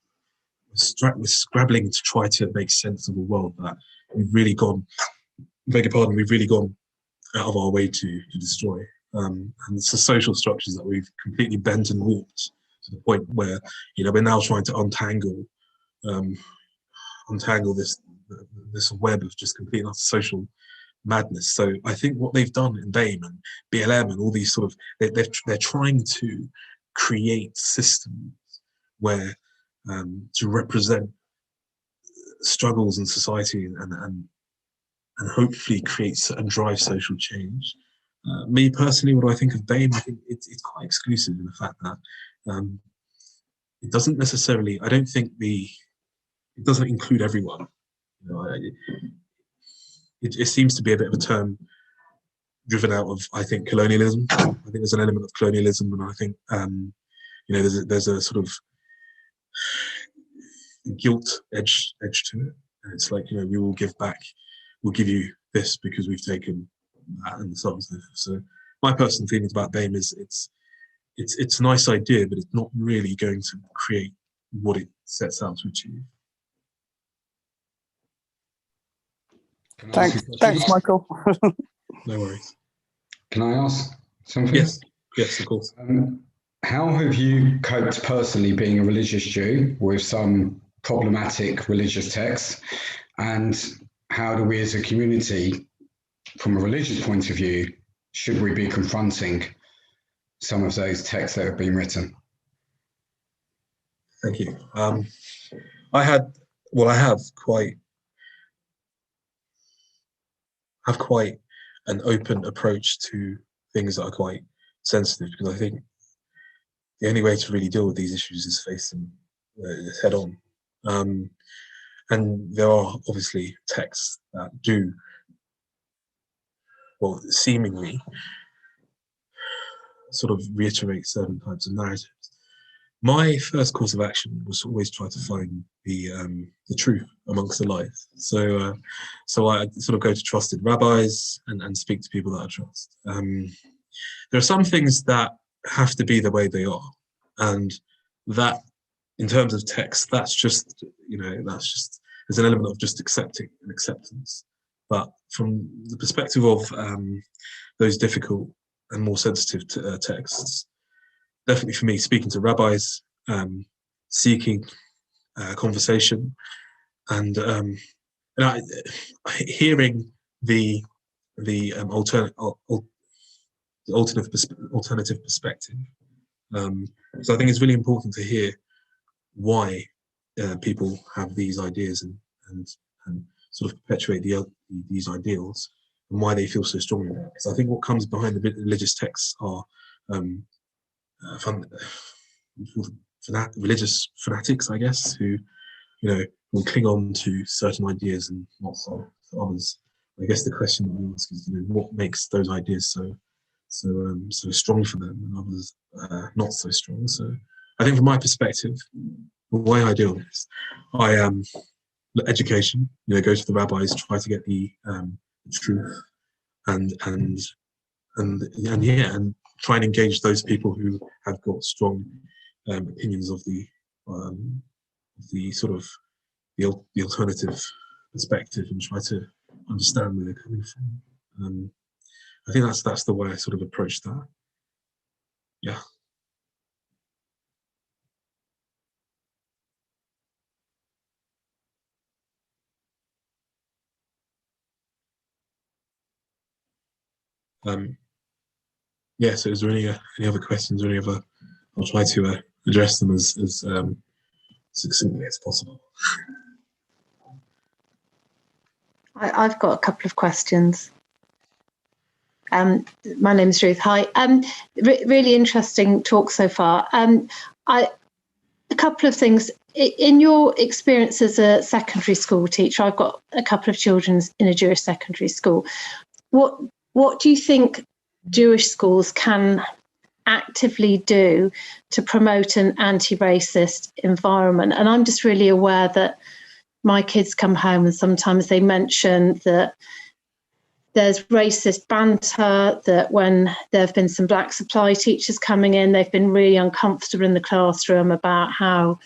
we're scrabbling to try to make sense of a world that we've really gone, beg your pardon, we've really gone out of our way to destroy. And it's the social structures that we've completely bent and warped to the point where, we're now trying to untangle this web of just complete and utter social madness. So I think what they've done in BAME and BLM and all these sort of, they're trying to create systems where to represent struggles in society and hopefully create and drive social change. Me personally, what do I think of BAME? I think it's quite exclusive in the fact that it doesn't necessarily, I don't think it doesn't include everyone. It seems to be a bit of a term driven out of, I think, colonialism. I think there's an element of colonialism, and I think there's a sort of guilt edge to it, and it's like, we will give back, we'll give you this because we've taken that, and so on and so forth. So my personal feelings about BAME is it's a nice idea, but it's not really going to create what it sets out to achieve. Thanks, Michael. No worries. Can I ask something? Yes, of course. How have you coped personally being a religious Jew with some problematic religious texts? And how do we as a community, from a religious point of view, should we be confronting some of those texts that have been written? Thank you. I have quite an open approach to things that are quite sensitive, because I think the only way to really deal with these issues is face them head on. And there are obviously texts that do, well, seemingly sort of reiterate certain types of narratives. My first course of action was always try to find the truth amongst the lies. So I sort of go to trusted rabbis and speak to people that I trust. There are some things that have to be the way they are, and that, in terms of text, that's just there's an element of just accepting and acceptance. But from the perspective of those difficult and more sensitive texts, definitely for me, speaking to rabbis, seeking conversation, and hearing the alternative perspective. So I think it's really important to hear why people have these ideas and sort of perpetuate these ideals, and why they feel so strongly. Because I think what comes behind the religious texts are religious fanatics, I guess, who will cling on to certain ideas and not so others. I guess the question that we ask is, what makes those ideas so strong for them and others not so strong. So I think from my perspective, the way I deal with this, education, go to the rabbis, try to get the truth, and try and engage those people who have got strong opinions of the sort of the alternative perspective, and try to understand where they're coming from. I think that's the way I sort of approach that. Yeah. So is there any other questions or any other? I'll try to address them as succinctly as possible. I've got a couple of questions. My name is Ruth. Hi. Really interesting talk so far. A couple of things. In your experience as a secondary school teacher, I've got a couple of children in a Jewish secondary school. What do you think Jewish schools can actively do to promote an anti-racist environment? And I'm just really aware that my kids come home and sometimes they mention that there's racist banter, that when there have been some black supply teachers coming in, they've been really uncomfortable in the classroom about how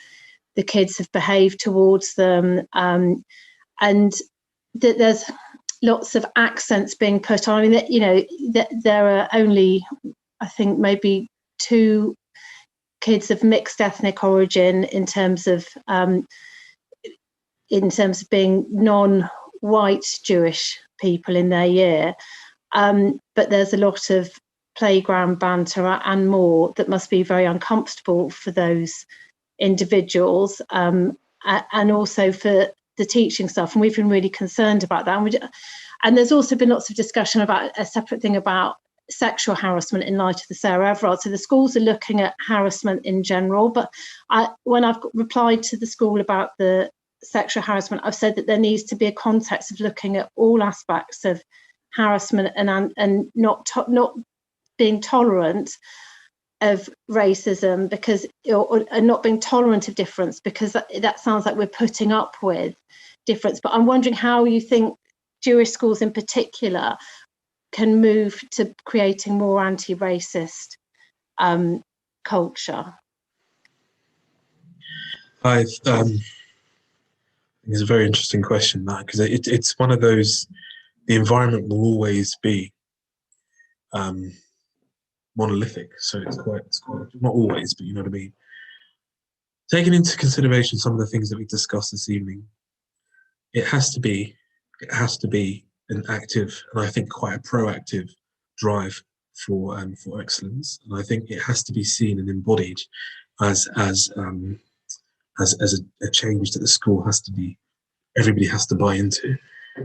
the kids have behaved towards them, and that there's lots of accents being put on. I mean, you know, there are only, I think, maybe 2 kids of mixed ethnic origin in terms of being non-white Jewish people in their year, but there's a lot of playground banter and more that must be very uncomfortable for those individuals, and also for the teaching staff, and we've been really concerned about that. And there's also been lots of discussion about a separate thing about sexual harassment in light of the Sarah Everard. So the schools are looking at harassment in general, but when I've replied to the school about the sexual harassment, I've said that there needs to be a context of looking at all aspects of harassment and not being tolerant of racism, because or not being tolerant of difference, because that sounds like we're putting up with difference. But I'm wondering how you think Jewish schools in particular can move to creating more anti-racist culture. It's a very interesting question, that, because it's one of those, the environment will always be monolithic, so it's quite not always, but you know what I mean. Taking into consideration some of the things that we've discussed this evening, it has to be an active, and I think quite a proactive drive for excellence, and I think it has to be seen and embodied as a change that the school has to be, everybody has to buy into.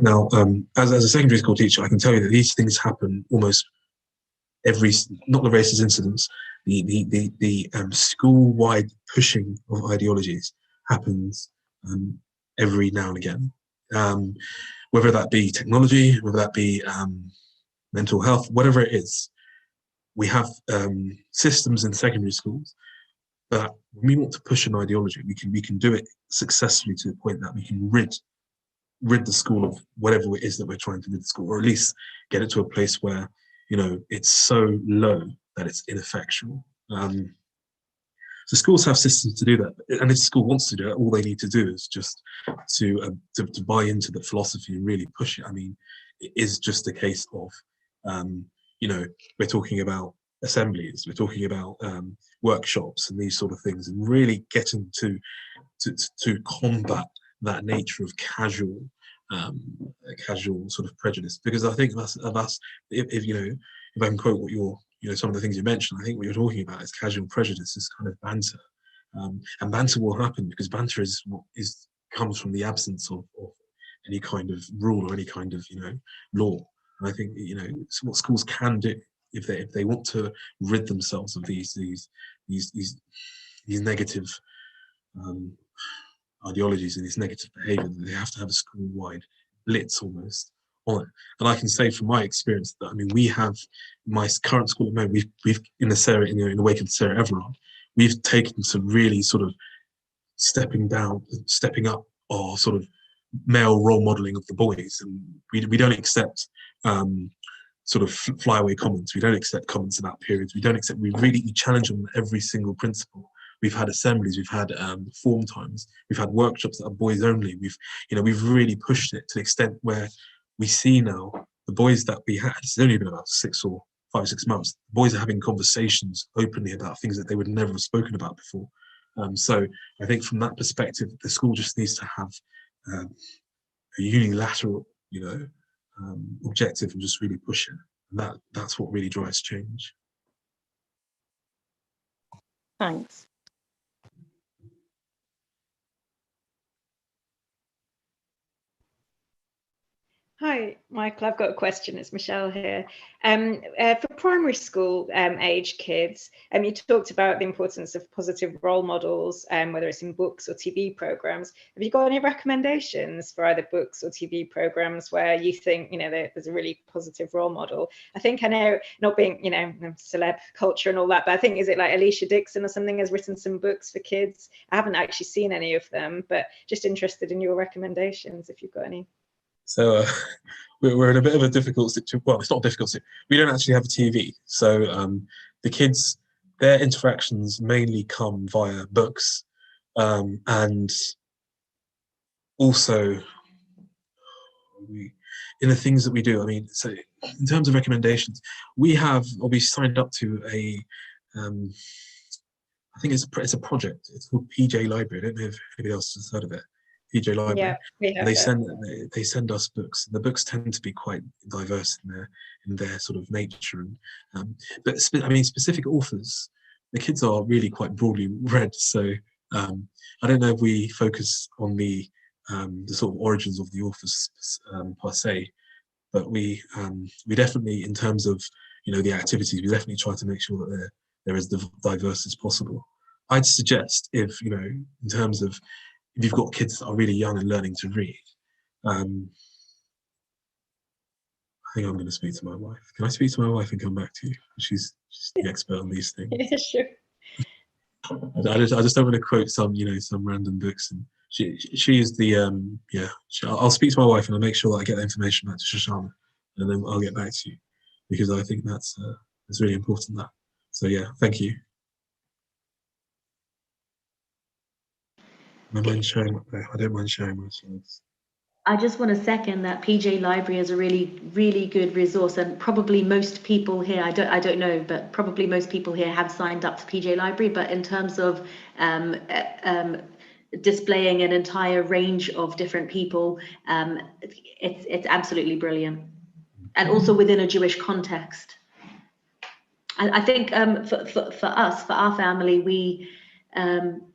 Now, as a secondary school teacher, I can tell you that these things happen almost every, not the racist incidents, the school-wide pushing of ideologies happens every now and again. Whether that be technology, whether that be mental health, whatever it is, we have systems in secondary schools that when we want to push an ideology, we can do it successfully to the point that we can rid the school of whatever it is that we're trying to rid the school, or at least get it to a place where, you know, it's so low that it's ineffectual. So schools have systems to do that, and if the school wants to do it, all they need to do is just to buy into the philosophy and really push it. I mean, it is just a case of, you know, we're talking about assemblies, we're talking about workshops and these sort of things, and really getting to combat that nature of casual sort of prejudice. Because I think that's if you know, if I can quote what you're, you know, some of the things you mentioned, I think what you're talking about is casual prejudice, this kind of banter, and banter will happen because banter comes from the absence of any kind of rule or any kind of, you know, law. And I think, you know, what schools can do if they want to rid themselves of these negative ideologies and this negative behaviour, they have to have a school-wide blitz almost on it. And I can say from my experience that, I mean, we have my current school at the moment, we've in the wake of the Sarah Everard, we've taken to really sort of stepping up our sort of male role modelling of the boys, and we don't accept sort of flyaway comments. We don't accept comments about periods. We really challenge them on every single principle. We've had assemblies, we've had form times, we've had workshops that are boys only. We've really pushed it to the extent where we see now the boys that we had, it's only been about 5 or 6 months, the boys are having conversations openly about things that they would never have spoken about before. So I think from that perspective, the school just needs to have a unilateral, you know, objective and just really push it. And that's what really drives change. Thanks. Hi, Michael. I've got a question. It's Michelle here. For primary school age kids, you talked about the importance of positive role models, whether it's in books or TV programs. Have you got any recommendations for either books or TV programs where you think, you know, there's a really positive role model? I think, I know, not being, you know, celeb culture and all that, but I think, is it like Alicia Dixon or something has written some books for kids? I haven't actually seen any of them, but just interested in your recommendations if you've got any. So we're in a bit of a difficult situation. Well, it's not difficult. We don't actually have a TV. So the kids, their interactions mainly come via books, and also in the things that we do. I mean, so in terms of recommendations, we signed up to a, I think it's a project. It's called PJ Library. I don't know if anybody else has heard of it. PJ Library. Yeah, we have they send us books. The books tend to be quite diverse in their sort of nature, and I mean, specific authors. The kids are really quite broadly read, so I don't know if we focus on the sort of origins of the authors per se, but we definitely, in terms of the activities, we definitely try to make sure that they're as diverse as possible. I'd suggest if in terms of if you've got kids that are really young and learning to read, I think I'm going to speak to my wife. Can I speak to my wife and come back to you? She's the expert on these things. Yeah, sure. I just don't want to quote some random books, and she is the I'll speak to my wife and I'll make sure that I get the information back to Shoshana, and then I'll get back to you, because I think that's really important. That. So yeah, thank you. I don't mind sharing my slides. I just want to second that PJ Library is a really, really good resource, and probably most people here, I don't know, but probably most people here have signed up to PJ Library. But in terms of displaying an entire range of different people, it's absolutely brilliant, and also within a Jewish context. I think for us, for our family, we.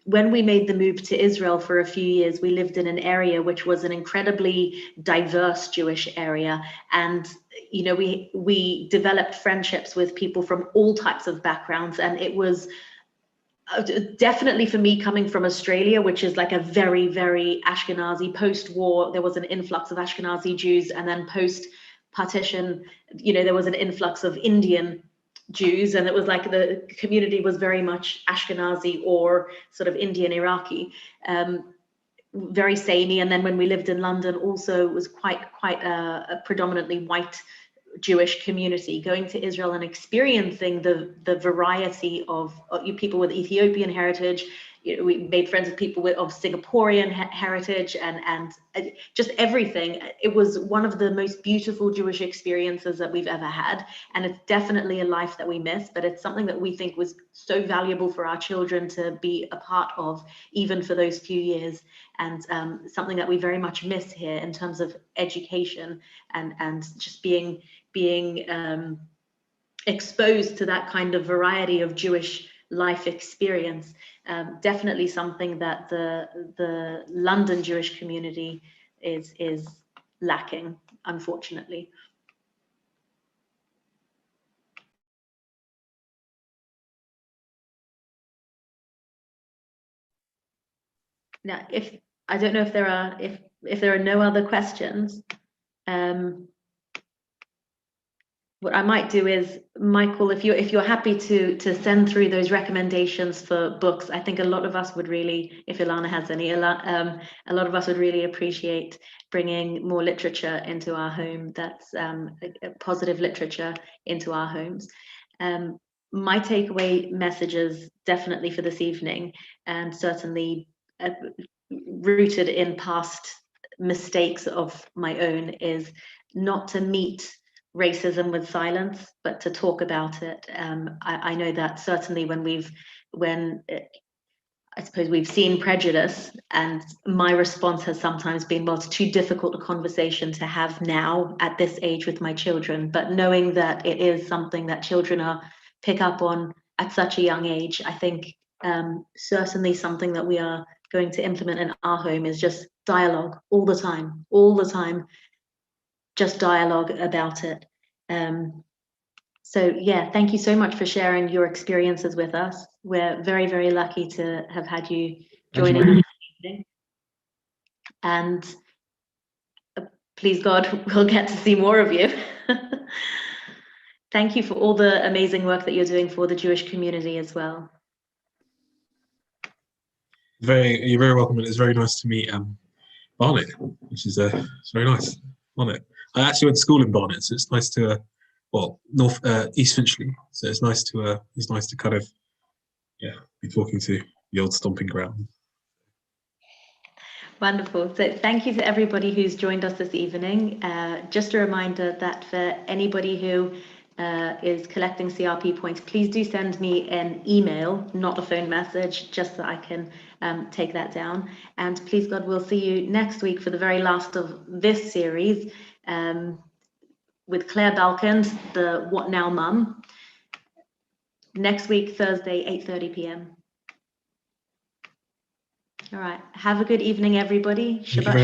When we made the move to Israel for a few years, we lived in an area which was an incredibly diverse Jewish area. And, we developed friendships with people from all types of backgrounds. And it was definitely, for me, coming from Australia, which is like a very, very Ashkenazi post-war, there was an influx of Ashkenazi Jews. And then post-partition, there was an influx of Indian Jews, and it was like the community was very much Ashkenazi or sort of Indian Iraqi, very samey. And then when we lived in London, also was quite a predominantly white Jewish community. Going to Israel and experiencing the variety of people with Ethiopian heritage. We made friends with people of Singaporean heritage and just everything. It was one of the most beautiful Jewish experiences that we've ever had. And it's definitely a life that we miss, but it's something that we think was so valuable for our children to be a part of, even for those few years. And something that we very much miss here in terms of education and just being exposed to that kind of variety of Jewish life experience. Definitely something that the London Jewish community is lacking, unfortunately. Now, I don't know if there are no other questions. What I might do is, Michael, if you're happy to send through those recommendations for books, I think a lot of us would really, if Ilana has any, a lot of us would really appreciate bringing more literature into our home. That's positive literature into our homes. My takeaway messages definitely for this evening, and certainly rooted in past mistakes of my own, is not to meet racism with silence, but to talk about it. I know that certainly when I suppose we've seen prejudice, and my response has sometimes been, well, it's too difficult a conversation to have now at this age with my children. But knowing that it is something that children pick up on at such a young age, I think certainly something that we are going to implement in our home is just dialogue all the time. Just dialogue about it. So yeah, thank you so much for sharing your experiences with us. We're very, very lucky to have had you joining us this evening. And please God, we'll get to see more of you. Thank you for all the amazing work that you're doing for the Jewish community as well. You're very welcome, and it's very nice to meet Barnet, which is it's very nice. on it. I actually went to school in Barnet, so it's nice to, East Finchley. So it's nice to kind of, be talking to the old stomping ground. Wonderful. So thank you to everybody who's joined us this evening. Just a reminder that for anybody who is collecting CRP points, please do send me an email, not a phone message, just so I can take that down. And please God, we'll see you next week for the very last of this series with Claire Balkand, the What Now Mum. Next week, Thursday, 8:30 p.m. All right. Have a good evening, everybody. Thank you very